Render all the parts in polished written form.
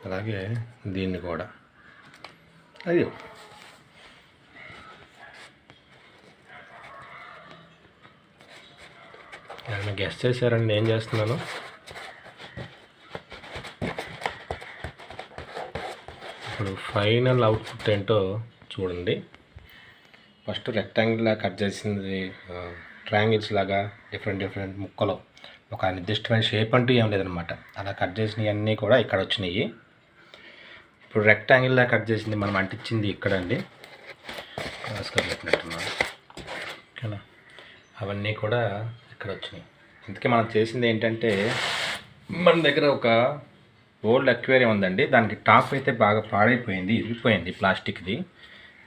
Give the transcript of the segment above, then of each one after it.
అలాగే దీన్ని కూడా. అయ్యో, ఏమైనా గెస్ట్ చేశారండి ఏం చేస్తున్నాను? ఇప్పుడు ఫైనల్ అవుట్పుట్ ఏంటో చూడండి. ఫస్ట్ రెక్టాంగిల్ లాగా కట్ చేసింది, ట్రయాంగిల్స్ లాగా డిఫరెంట్ ముక్కలు, ఒక నిర్దిష్టమైన షేప్ అంటూ ఏం లేదనమాట. అలా కట్ చేసినవి అన్నీ కూడా ఇక్కడ వచ్చినాయి. ఇప్పుడు రెక్టాంగిల్ లాగా కట్ చేసింది మనం అంటించింది ఇక్కడండి, క్రాస్గా పెట్టినట్టున్నాను. ఓకేనా, అవన్నీ కూడా ఇక్కడ వచ్చినాయి. ఇంతకీ మనం చేసింది ఏంటంటే, మన దగ్గర ఒక ఓల్డ్ అక్వేరియం ఉందండి. దానికి టాప్ అయితే బాగా పాడైపోయింది, ఇరిగిపోయింది ప్లాస్టిక్ది.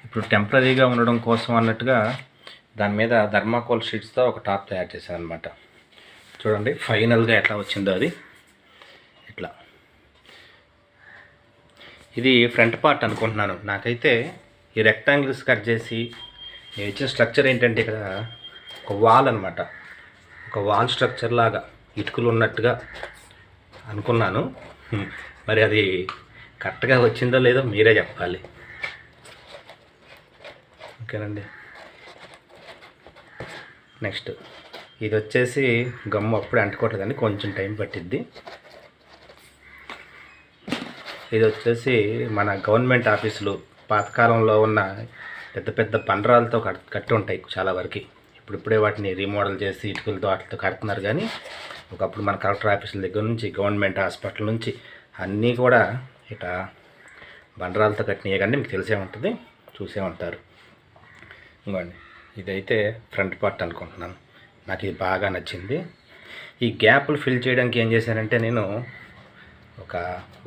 ఇప్పుడు టెంపరీగా ఉండడం కోసం అన్నట్టుగా దాని మీద థర్మాకోల్ షీట్స్తో ఒక టాప్ తయారు చేశాను అనమాట. చూడండి ఫైనల్గా ఎట్లా వచ్చిందో అది. ఇట్లా ఇది ఫ్రంట్ పార్ట్ అనుకుంటున్నాను. నాకైతే ఈ రెక్టాంగిల్స్ కట్ చేసి ఇచ్చిన స్ట్రక్చర్ ఏంటంటే, ఇక్కడ ఒక వాల్ అనమాట, ఒక వాల్ స్ట్రక్చర్ లాగా ఇటుకలు ఉన్నట్టుగా అనుకున్నాను. మరి అది కరెక్ట్గా వచ్చిందో లేదో మీరే చెప్పాలి. ఓకేనండి. నెక్స్ట్ ఇది వచ్చేసి గమ్ము అప్పుడే అంటుకోవట్లేదండి, కొంచెం టైం పట్టిద్ది. ఇది వచ్చేసి మన గవర్నమెంట్ ఆఫీసులు పాతకాలంలో ఉన్న పెద్ద పెద్ద బండరాలతో కట్టి ఉంటాయి చాలా వరకు. ఇప్పుడే వాటిని రీమోడల్ చేసి ఇటుకలతో వాటితో కడుతున్నారు. కానీ ఒకప్పుడు మన కలెక్టర్ ఆఫీసుల దగ్గర నుంచి గవర్నమెంట్ హాస్పిటల్ నుంచి అన్నీ కూడా ఇట్లా బండరాలతో కట్టినవి. కానీ మీకు తెలిసే ఉంటుంది, చూసే ఉంటారు. ఇంకోండి ఇదైతే ఫ్రంట్ పార్ట్ అనుకుంటున్నాను. నాకు ఇది బాగా నచ్చింది. ఈ గ్యాప్లు ఫిల్ చేయడానికి ఏం చేశానంటే, నేను ఒక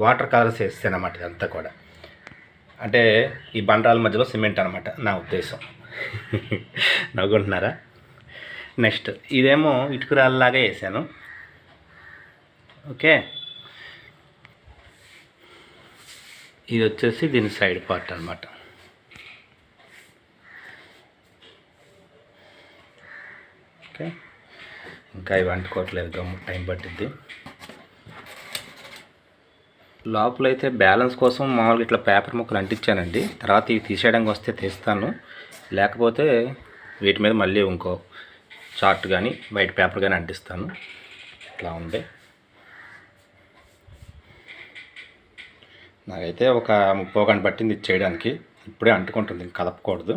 వాటర్ కలర్స్ వేస్తాను అన్నమాట. ఇదంతా కూడా అంటే ఈ బండరాల మధ్యలో సిమెంట్ అనమాట నా ఉద్దేశం. నవ్వుకుంటున్నారా? నెక్స్ట్ ఇదేమో ఇటుకురాల్లాగా వేసాను. ఓకే, ఇది వచ్చేసి దీని సైడ్ పార్ట్ అనమాట. ఓకే, ఇంకా ఇవి అంటుకోవట్లేదు, గమ్ము టైం పట్టిద్ది. లోపలైతే బ్యాలెన్స్ కోసం మామూలుగా ఇట్లా పేపర్ ముక్కలు అంటించానండి. తర్వాత ఇవి తీసేయడానికి వస్తే తీస్తాను, లేకపోతే వీటి మీద మళ్ళీ ఇంకో చార్ట్ కానీ వైట్ పేపర్ కానీ అంటిస్తాను. ఇట్లా ఉంది. నాకైతే ఒక 30 గంట పట్టింది ఇది చేయడానికి. ఇప్పుడే అంటుకుంటుంది, కలపకూడదు.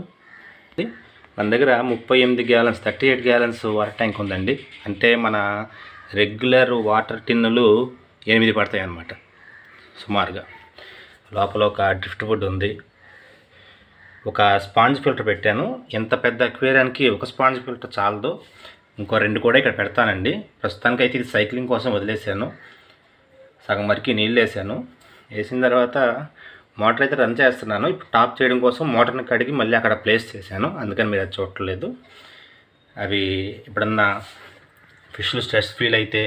మన దగ్గర 38 గ్యాలన్స్ 38 గ్యాలన్స్ వాటర్ ట్యాంక్ ఉందండి. అంటే మన రెగ్యులర్ వాటర్ టిన్నులు 8 పడతాయి అన్నమాట సుమారుగా. లోపల ఒక డ్రిఫ్ట్ వుడ్ ఉంది, ఒక స్పాంజ్ ఫిల్టర్ పెట్టాను. ఎంత పెద్ద అక్వేరియానికి ఒక స్పాంజ్ ఫిల్టర్ చాలదు, ఇంకో 2 కూడా ఇక్కడ పెడతానండి. ప్రస్తుతానికైతే ఇది సైక్లింగ్ కోసం వదిలేసాను. సగం వరకు నీళ్ళు వేసాను. వేసిన తర్వాత మోటార్ అయితే రన్ చేస్తున్నాను. ఇప్పుడు టాప్ చేయడం కోసం మోటార్ని కడిగి మళ్ళీ అక్కడ ప్లేస్ చేశాను, అందుకని మీరు అది చూడట్లేదు. అవి ఎప్పుడన్నా ఫిష్లు స్ట్రెస్ ఫీల్ అయితే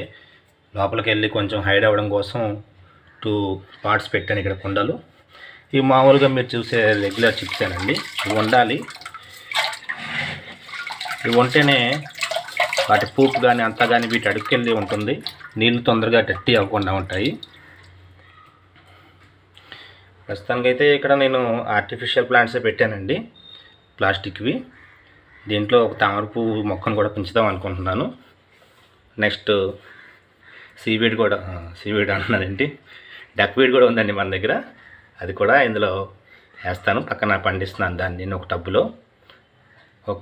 లోపలికి వెళ్ళి కొంచెం హైడ్ అవ్వడం కోసం 2 పార్ట్స్ పెట్టాను ఇక్కడ కుండలు. ఇవి మామూలుగా మీరు చూసే రెగ్యులర్ చిప్సేనండి. ఇవి ఉండాలి, ఇవి ఉంటేనే వాటి పూపు కానీ అంతా కానీ వీటి అడుక్కెళ్ళి ఉంటుంది. నీళ్ళు తొందరగా డర్టీ అవ్వకుండా ఉంటాయి. ప్రస్తుతానికైతే ఇక్కడ నేను ఆర్టిఫిషియల్ ప్లాంట్సే పెట్టానండి, ప్లాస్టిక్వి. దీంట్లో ఒక తామర పువ్వు మొక్కను కూడా పెంచుదాం అనుకుంటున్నాను. నెక్స్ట్ సీవీడ్ అన్నదేంటి, డక్వీడ్ కూడా ఉందండి మన దగ్గర. అది కూడా ఇందులో వేస్తాను, పక్కన పండిస్తున్నాను దాన్ని నేను ఒక టబ్బులో.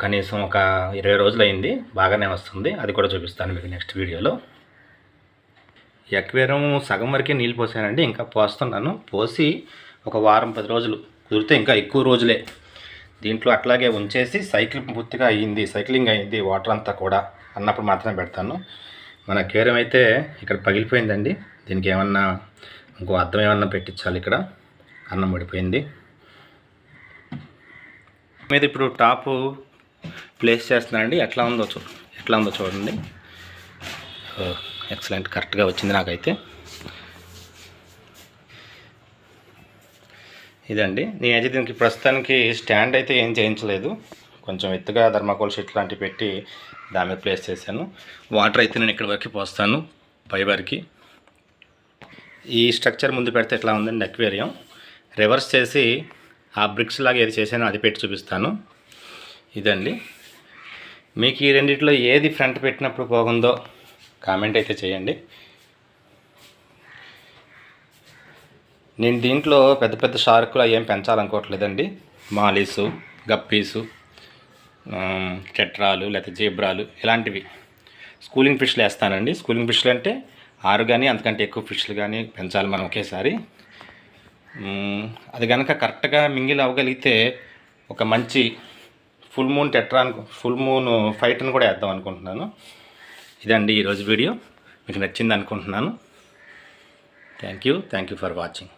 కనీసం ఒక 20 రోజులు అయింది, బాగానే వస్తుంది. అది కూడా చూపిస్తాను మీకు నెక్స్ట్ వీడియోలో. ఈ అక్వేరియం సగం వరకే నీళ్ళు పోసానండి, ఇంకా పోస్తున్నాను. పోసి ఒక వారం 10 రోజులు కుదిరితే ఇంకా ఎక్కువ రోజులే దీంట్లో అట్లాగే ఉంచేసి సైక్లింగ్ అయ్యింది వాటర్ అంతా కూడా అన్నప్పుడు మాత్రమే పెడతాను. మన అక్వేరియం అయితే ఇక్కడ పగిలిపోయిందండి. దీనికి ఏమన్నా ఇంకో అద్దం ఏమన్నా పెట్టించాలి. ఇక్కడ అన్నం పడిపోయింది మీద. ఇప్పుడు టాపు ప్లేస్ చేస్తున్నానండి. ఎట్లా ఉందో చూడండి. ఎక్సలెంట్, కరెక్ట్గా వచ్చింది నాకైతే. ఇదండి, నేనైతే దీనికి ప్రస్తుతానికి స్టాండ్ అయితే ఏం చేయించలేదు. కొంచెం ఎత్తుగా థర్మాకోల్ షీట్ లాంటివి పెట్టి దాని మీద ప్లేస్ చేశాను. వాటర్ అయితే నేను ఇక్కడ వరకు పోస్తాను, పై వరకు. ఈ స్ట్రక్చర్ ముందు పెడితే ఎట్లా ఉందండి అక్వేరియం. రివర్స్ చేసి ఆ బ్రిక్స్ లాగా ఏది చేశానో అది పెట్టి చూపిస్తాను. ఇదండి. మీకు ఈ రెండిట్లో ఏది ఫ్రంట్ పెట్టినప్పుడు బాగుందో కామెంట్ అయితే చేయండి. నేను దీంట్లో పెద్ద పెద్ద షార్కులు ఏం పెంచాలనుకోవట్లేదండి. మాలీసు, గప్పీసు, టెట్రాలు లేకపోతే జీబ్రాలు ఇలాంటివి స్కూలింగ్ ఫిష్లు వేస్తానండి. స్కూలింగ్ ఫిష్లు అంటే 6 కానీ అంతకంటే ఎక్కువ ఫిష్లు కానీ పెంచాలి మనం ఒకేసారి. అది కనుక కరెక్ట్గా మింగిల్ అవ్వగలిగితే ఒక మంచి ఫుల్ మూన్ ఫైట్ని కూడా వేద్దాం అనుకుంటున్నాను. ఇదండి ఈరోజు వీడియో. మీకు నచ్చింది అనుకుంటున్నాను. Thank you for watching.